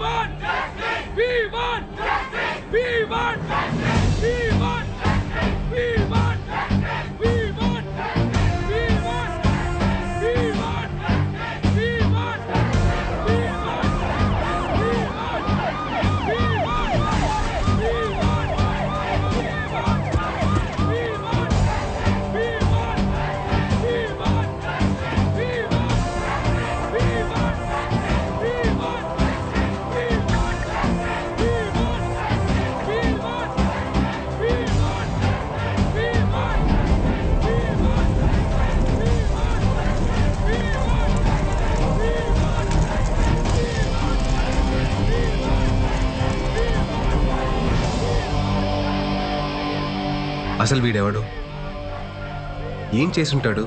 want justice. We want justice. We want justice. We want justice. We want justice. We want justice. We want justice. We want justice. We want justice. We want justice. We want justice. We want justice. We want justice. We want justice. We want justice. We want justice. We want justice. We want justice. We want అసలు వీడెవడు? ఏం చేసుంటాడు?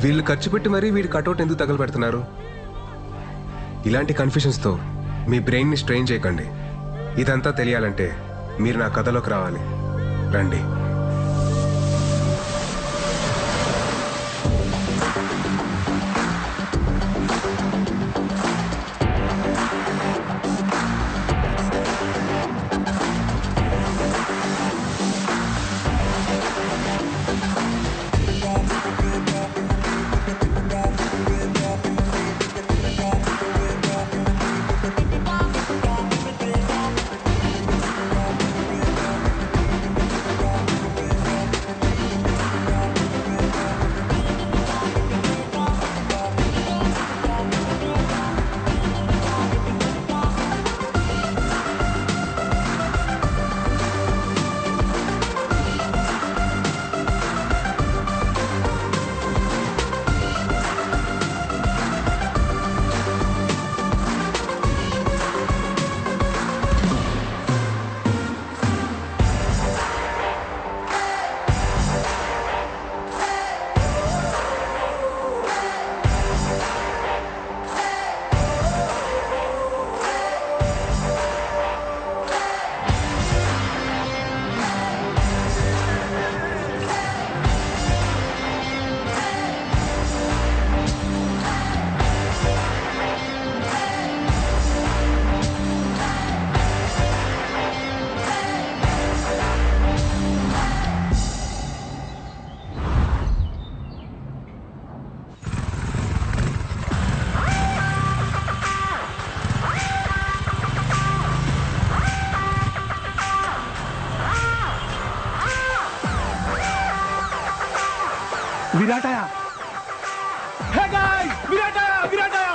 వీళ్ళు ఖర్చు పెట్టి మరీ వీడి cutout ఎందుకు తగలబెడుతున్నారు? ఇలాంటి కన్ఫ్యూషన్స్తో మీ బ్రెయిన్ని స్ట్రెయిన్ చేయకండి. ఇదంతా తెలియాలంటే మీరు నా కథలోకి రావాలి. రండి. विराट आया। Hey guys, विराट आया, विराट आया।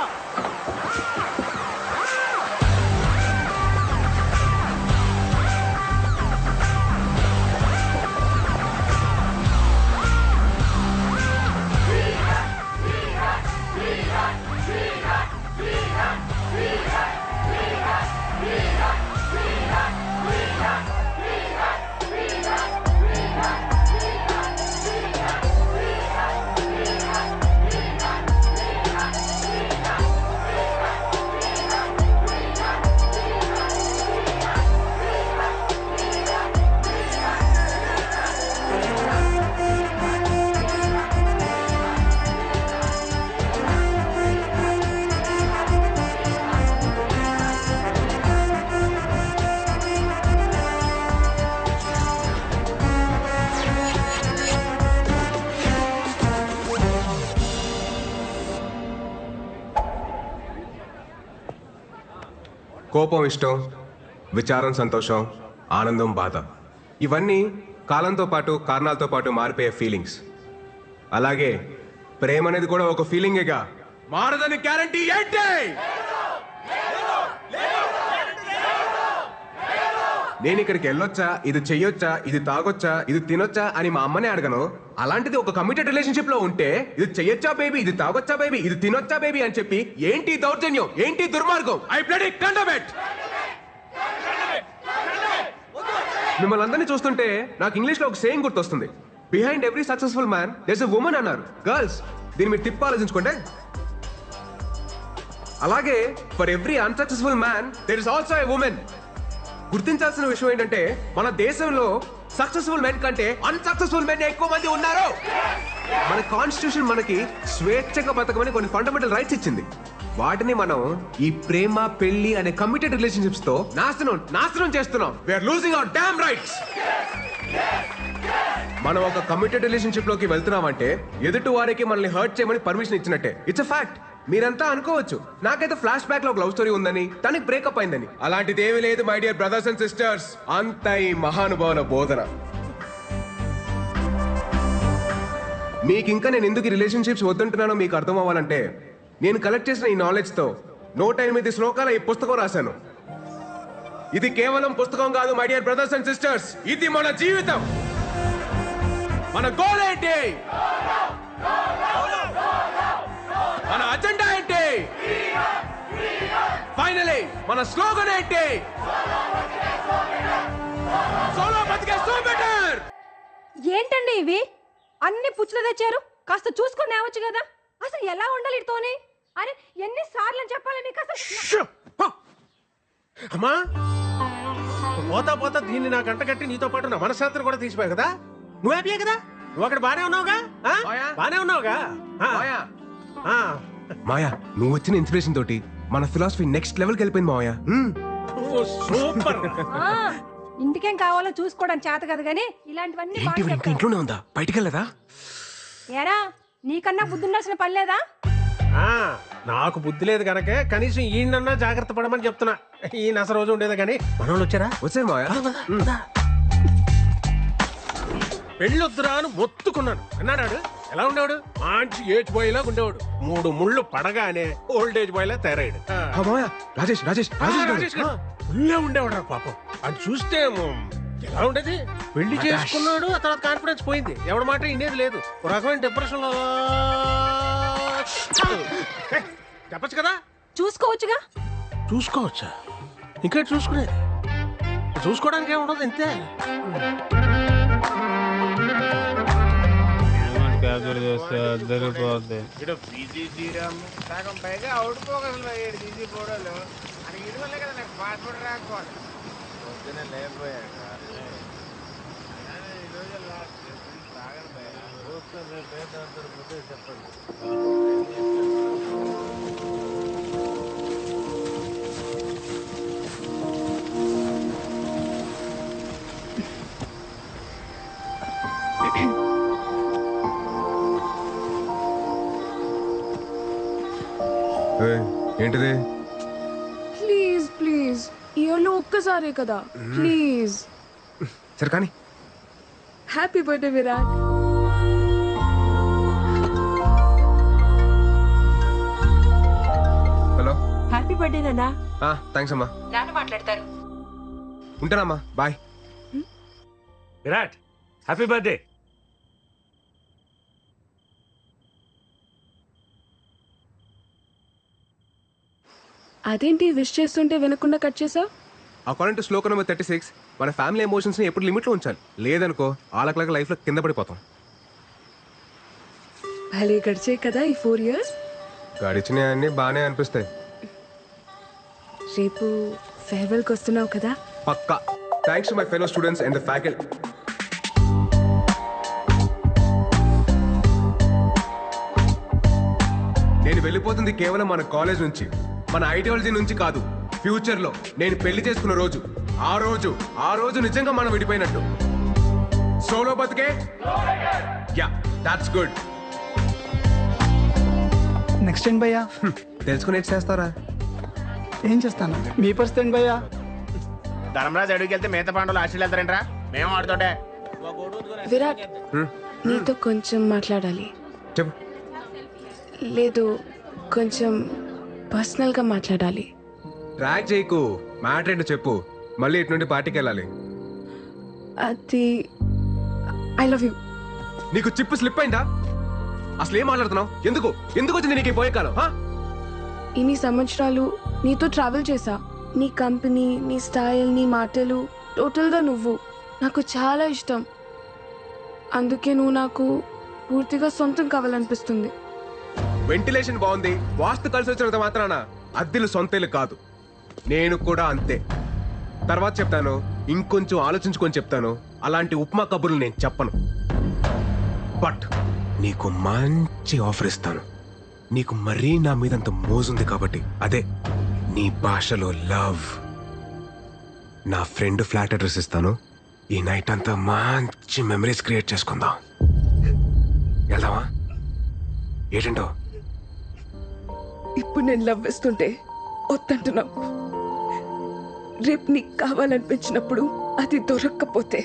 కోపం ఇష్టం, విచారం సంతోషం, ఆనందం బాధ, ఇవన్నీ కాలంతో పాటు కారణాలతో పాటు మారిపోయే ఫీలింగ్స్. అలాగే ప్రేమ అనేది కూడా ఒక ఫీలింగేగా. మారదని గ్యారంటీ ఏంటి? నేను ఇక్కడికి వెళ్ళొచ్చా, ఇది చెయ్యొచ్చా, ఇది తాగొచ్చా, ఇది తినొచ్చా అని మా అమ్మనే అడగను. అలాంటిది ఒక కమిటెడ్ రిలేషన్షిప్ లో ఉంటే ఇది చెయ్యొచ్చా బేబీ, ఇది తాగొచ్చా బేబీ, ఇది తినొచ్చా బేబీ అని చెప్పి ఏంటి దౌర్జన్యం, ఏంటి దుర్మార్గం? I bloody condemn it. మిమ్మల్ని అందరినీ చూస్తుంటే నాకు ఇంగ్లీష్ లో ఒక సేయింగ్ గుర్తొస్తుంది. Behind every successful man there is a woman అన్నారు. గర్ల్స్, దీన్ని మీరు తిప్పి ఆలోచించుకోండి. అలాగే for every unsuccessful man there is also a women. గుర్తించాల్సిన విషయం ఏంటంటే మన దేశంలో సక్సెస్ఫుల్ మెన్ కంటే అన్సక్సెస్ఫుల్ మెన్ ఎక్కువ మంది ఉన్నారు. మన కాన్స్టిట్యూషన్ మనకి స్వేచ్ఛగా బతకమని కొన్ని ఫండమెంటల్ రైట్స్ ఇచ్చింది. వాటిని మనం ఈ ప్రేమ పెళ్లి అనే కమిటెడ్ రిలేషన్షిప్స్ తో నాశనం చేస్తున్నాం. We are losing our damn rights. మనం ఒక కమిటెడ్ రిలేషన్షిప్ లోకి వెళ్తున్నామంటే ఎదుటి వారికి మనల్ని హర్ట్ చేయమని పర్మిషన్ ఇచ్చినట్టే. It's a fact. మీరంతా అనుకోవచ్చు నాకైతే ఫ్లాష్ బ్యాక్ లో ఒక లవ్ స్టోరీ ఉందని, తనకి బ్రేకప్ అయిందని. అలాంటిది ఏమీ లేదు my dear brothers and sisters. అంత ఈ మహానుభావుల బోధన. మీకు ఇంకా నేను ఎందుకు రిలేషన్షిప్స్ వద్దంటున్నానో మీకు అర్థం అవ్వాలంటే, నేను కలెక్ట్ చేసిన ఈ నాలెడ్జ్ తో 108 శ్లోకాల ఈ పుస్తకం రాశాను. ఇది కేవలం పుస్తకం కాదు my dear brothers and sisters. ఇది మన జీవితం. మన గోల్ ఏంటి? మన అజెండా ఏంటి? ఫైనలీ మన స్లోగన్ ఏంటి? సోలో బతికే సో బెటర్. ఏంటండి ఇవి అన్ని పుచ్చులు తెచ్చారు? కాస్త చూసుకొని నేవచ్చు కదా. అసలు ఎలా ఉండాలి ఇతోనే? అరే ఎన్నిసార్లు చెప్పాలి నీకు అసలు? అమ్మా పోతా పోతా దీన్ని నా గంట కట్టి నీతో పాటు నా మనశ్శాంతిని కూడా తీసిపోయావు కదా. నువ్వు హ్యాపీయే కదా? నువ్వు అక్కడ బానే ఉన్నావుగా? బానే ఉన్నావుగా? మాయా, నువ్వు వచ్చిన ఇన్స్పిరేషన్ తోటి మన ఫిలాసఫీ నెక్స్ట్ లెవెల్కి వెళ్ళిపోయింది మాయా. సూపర్. ఇంటికేం కావాలో చూసుకోవడం చేత కదా గానీ ఇలాంటివన్నీ ఇంకా ఇంట్లోనే ఉందా? బయటికి వెళ్ళదా? ఏరా నీకన్నా బుద్ధి ఉండాల్సిన పని లేదా? నాకు బుద్ధి లేదు కనుక కనీసం ఈయనన్నా జాగ్రత్త పడమని చెప్తున్నా. ఈయన అసలు రోజు ఉండేది కానీ మనోళ్ళు వచ్చారా? వచ్చారు మాయా. పెళ్ళొద్దురా అని మొత్తుకున్నాను. అన్నాడు. ఎలా ఉండేవాడు? మంచి ఏజ్ బాయ్ లాగా ఉండేవాడు. 3 ముళ్ళు పడగానే ఓల్డ్ ఏజ్ బాయ్ లా తయారయ్యాడు. రాజేష్ రాజేష్ రాజేష్ ఫుల్లే ఉండేవాడు పాపం. అది చూస్తే ఎలా ఉండేది? పెళ్లి చేసుకున్నాడు, ఆ తర్వాత కాన్ఫిడెన్స్ పోయింది. ఎవడి మాట ఇండేది లేదు. ఒక రకమైన డిప్రెషన్ లో. చెప్పచ్చు కదా. చూసుకోవచ్చుగా. చూసుకోవచ్చా? ఇంకా చూసుకునేది? చూసుకోవడానికి ఏముండదు అంతే. పైగా అవుట్ పోగలు తీసి పోవడాలు అని ఇది వల్లే కదా నాకు పాస్పోర్ట్ రాకపోవాలి. పొద్దున లేకపోయాక ఈ రోజు లాస్ట్ తాగను పోతే చెప్పండి. ఏంటిది? ప్లీజ్ ప్లీజ్ ఇయర్లో ఒక్కసారే కదా ప్లీజ్. సరే కానీ. Happy birthday Virat. Hello. Happy birthday నాన్న. థ్యాంక్స్ అమ్మా. నాన్న మాట్లాడతారు. ఉంటానమ్మా, బాయ్. Virat happy birthday. అదేంటి విష్ చేస్తుంటే వినకుండా కట్ చేసావు? అకార్డింగ్ టు శ్లోక నెంబర్ 36 మన ఫ్యామిలీ ఎమోషన్స్ ని ఎప్పుడు లిమిట్ లో ఉంచాలి. లేదనుకో ఆలకలక లైఫ్ లో కింద పడిపోతాం. భలే గడిచే కదా ఈ 4 years. గడిచినవన్నీ బాగానే అనిపిస్తాయి. రేపు ఫేర్వెల్ కి వస్తున్నావు కదా? పక్కా. Thanks to my fellow students and the faculty. నేను వెళ్ళిపోతుంది కేవలం మన కాలేజ్ నుంచి, మన ఐడియాలజీ నుంచి కాదు. ఫ్యూచర్ లో నేను పెళ్లి చేసుకున్న రోజు, ఆ రోజు నిజంగా మనం విడిపోయినట్టు. సోలో బతికే. Yeah, that's good. నెక్స్ట్ ఏంటి భయ్యా? తెలుసుకుని చేస్తారా? ఏం చేస్తాను? మీ పరిస్థితి ఏంటి భయ్యా? ధర్మరాజు అడుగుకి వెళ్తే మిగతా పాండవులు ఆశలు వెళ్తారంటరా? మేము ఆడుతుంటే. విరాట్ నీతో కొంచెం మాట్లాడాలి. చెప్పు. లేదు, కొంచెం పర్సనల్ గా మాట్లాడాలి. ట్రాక్ చేయకు, మ్యాటర్ ఏంటో చెప్పు. మళ్ళీ ఇటు నుండి పార్టీకి వెళ్ళాలి. అది ఐ లవ్ యూ. నీకు చిప్పు స్లిప్ అయిందా? అసలు ఏం మాట్లాడుతున్నావు? ఎందుకు వచ్చింది నీకు పోయే కాలం? ఇన్ని సంవత్సరాలు నీతో ట్రావెల్ చేశా. నీ కంపెనీ, నీ స్టైల్, నీ మాటలు, టోటల్గా నువ్వు నాకు చాలా ఇష్టం. అందుకే నువ్వు నాకు పూర్తిగా సొంతం కావాలనిపిస్తుంది. వెంటిలేషన్ బాగుంది, వాస్తు కలిసి వచ్చినంత మాత్రాన అద్దెలు సొంతేలు కాదు. నేను కూడా అంతే. తర్వాత చెప్తాను, ఇంకొంచెం ఆలోచించుకొని చెప్తాను. అలాంటి ఉప్మా కబుర్లు నేను చెప్పను. బట్ నీకు మంచి ఆఫర్ ఇస్తాను. నీకు మరీ నా మీదంత మోజుంది కాబట్టి అదే నీ భాషలో లవ్. నా ఫ్రెండ్ ఫ్లాట్ అడ్రస్ ఇస్తాను. ఈ నైట్ అంతా మంచి మెమరీస్ క్రియేట్ చేసుకుందాం. వెళ్దామా? ఏంటంటో ఇప్పుడు నేను లవ్ వేస్తుంటే వద్దంటున్నావు. రేపు నీకు కావాలనిపించినప్పుడు అది దొరక్కపోతే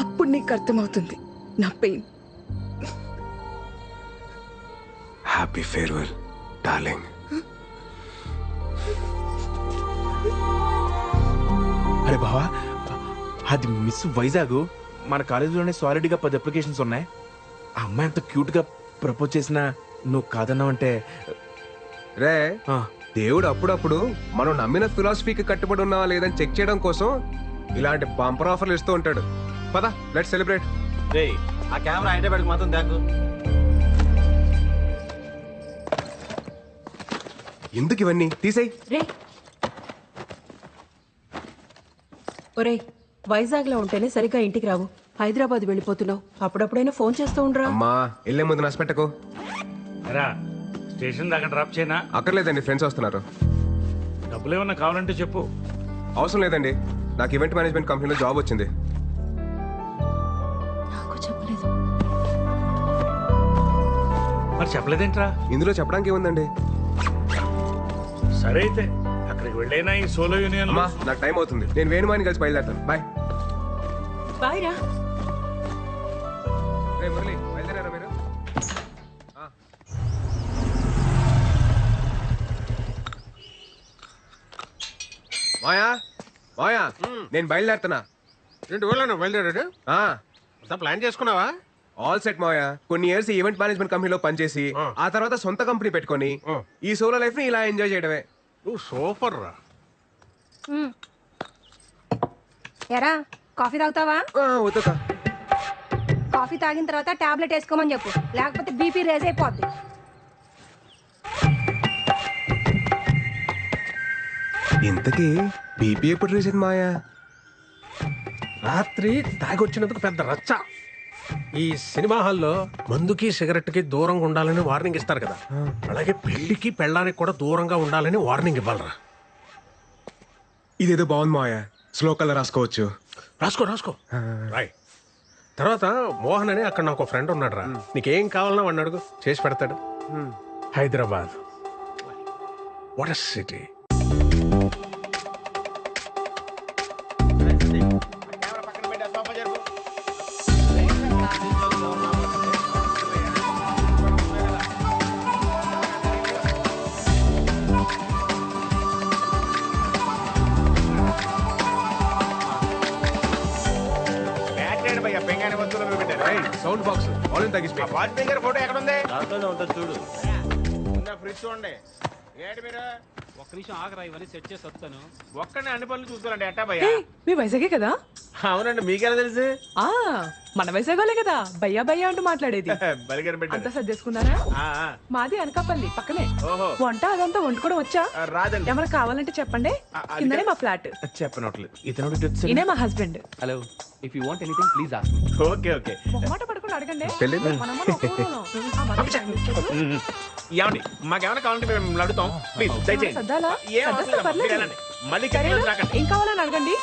అప్పుడు నీకు అర్థమవుతుంది నా పెయిన్. Happy farewell darling. అరే బావా, అది మిస్ వైజాగ్. మన కాలేజీలోనే సాలిడ్గా 10 అప్లికేషన్స్ ఉన్నాయి. ఆ అమ్మాయి అంత క్యూట్గా ప్రపోజ్ చేసినా నువ్వు కాదన్నావంటే రే, దేవుడు అప్పుడప్పుడు మనం నమ్మిన ఫిలాసఫీకి కట్టుబడి ఉన్నావా లేదని చెక్ చేయడం కోసం ఇలాంటి బంపర్ ఆఫర్లు ఇస్తూ ఉంటాడు. పద, లెట్స్ సెలబ్రేట్. ఆ కెమెరా హైదరాబాద్కి మాత్రం దాకు. ఎందుకు ఇవన్నీ తీసేయ్. రే ఒరే, వైజాగ్ లో ఉంటేనే సరిగ్గా ఇంటికి రావు. హైదరాబాద్ వెళ్ళిపోతున్నావు. అప్పుడప్పుడైనా ఫోన్ చేస్తూ ఉండరా. అమ్మా, వెళ్ళే ముందు నష్టపెట్టకు. రా, స్టేషన్ దాకా డ్రాప్ చేయనా? అక్కర్లేదండి, ఫ్రెండ్స్ వస్తున్నారు. డబ్బులు ఏమన్నా కావాలంటే చెప్పు. అవసరం లేదండి, నాకు ఈవెంట్ మేనేజ్మెంట్ కంపెనీలో జాబ్ వచ్చింది. నాకు చెప్పలేదు. మరి చెప్పలేదేంట్రా? ఇందులో చెప్పడానికి ఏముందండి? సరే అయితే అక్కడికి వెళ్ళైనా ఈ సోలో యూనియన్. అమ్మా, నాకు టైం అవుతుంది. నేను వేణుమాని కలిసి బయలుదేరుతాను. బాయ్. బాయ్ రా. రే మురళి, బయలుదేరారా మీరు? మాయా, మాయా, నేను బయలుదేరుతున్నా. ఏంటి ఊళ్ళో బయలుదేరాడు? అంతా ప్లాన్ చేసుకున్నావా? ఆల్ సెట్ మాయా. కొన్ని ఇయర్స్ ఈవెంట్ మేనేజ్మెంట్ కంపెనీలో పనిచేసి ఆ తర్వాత సొంత కంపెనీ పెట్టుకొని ఈ సోలో లైఫ్ ని ఇలా ఎంజాయ్ చేయడమే. నువ్వు సూపర్ రా. ఎరా, కాఫీ తాగుతావా? వద్దుకా. కాఫీ తాగిన తర్వాత టాబ్లెట్ వేసుకోమని చెప్పు, లేకపోతే బీపీ రేజ్ అయిపోద్ది. ఇంతకీ బీపీ ఎప్పుడు రీసెంట్ మాయా? రాత్రి తాగొచ్చినందుకు పెద్ద రచ్చ. ఈ సినిమా హాల్లో మందుకి సిగరెట్ కి దూరంగా ఉండాలని వార్నింగ్ ఇస్తారు కదా, అలాగే పెళ్లికి పెళ్ళానికి కూడా దూరంగా ఉండాలని వార్నింగ్ ఇవ్వాలరా. ఇదేదో బాగుంది మాయా, శ్లోకాల్లో రాసుకోవచ్చు. రాసుకో రాసుకో రాయ్. తర్వాత మోహన్ అని అక్కడ నాకు ఫ్రెండ్ ఉన్నాడు రా, నీకేం కావాలన్నా వాడిని అడుగు, చేసి పెడతాడు. Hyderabad what a city. Sound box volume తగ్గిస్తా. వాచ్ ఫింగర్ ఫోటో ఎక్కడ ఉంది? దాంట్లోనే ఉంటుంది చూడు. ఫ్రిడ్జ్ చూడండి. ఏంటి మీరు ఒక్క నిమిషం ఆగరా, ఇవన్నీ సెట్ చేసి వస్తాను. ఒక్కనే అన్ని పనులు చూసుకోవాలండి. ఎట్టా భయ్యా? మీ వైజాగే కదా? అవునండి, మీకెలా తెలుసు? మన వైజాగోలే కదా భయ్యా భయ్యా అంటూ మాట్లాడేది. బలిగారు అంతా పెట్టారు. సర్దేసుకున్నారా? మాది అనకాపల్లి పక్కనే. ఓహో, వంట అదంతా వండుకోవడం వచ్చా? రాదండి. ఏమైనా కావాలంటే చెప్పండి, కిందనే మా ఫ్లాట్. చెప్పనట్లేదు. ఇతను ఈయనే మా husband. Hello, if you want anything please ask me. Okay okay. మొహమాట పడుకుని అడగండి. పెళ్ళిళ్ళు? మనమ్మని ఒక్క ఊరును. ఆ, మరి ఏమండి, మాకేమైనా కావాలంటే మేము అడుగుతాం. ప్లీజ్ దయచేయండి. సర్దాలా? ఏం అవసరం సర్దేస్తా, లేదమ్మా, మీరు పర్లేదు. వెళ్ళండి. మళ్ళీ సరేనా? రాకండి. ఏం కావాలని అడగండి.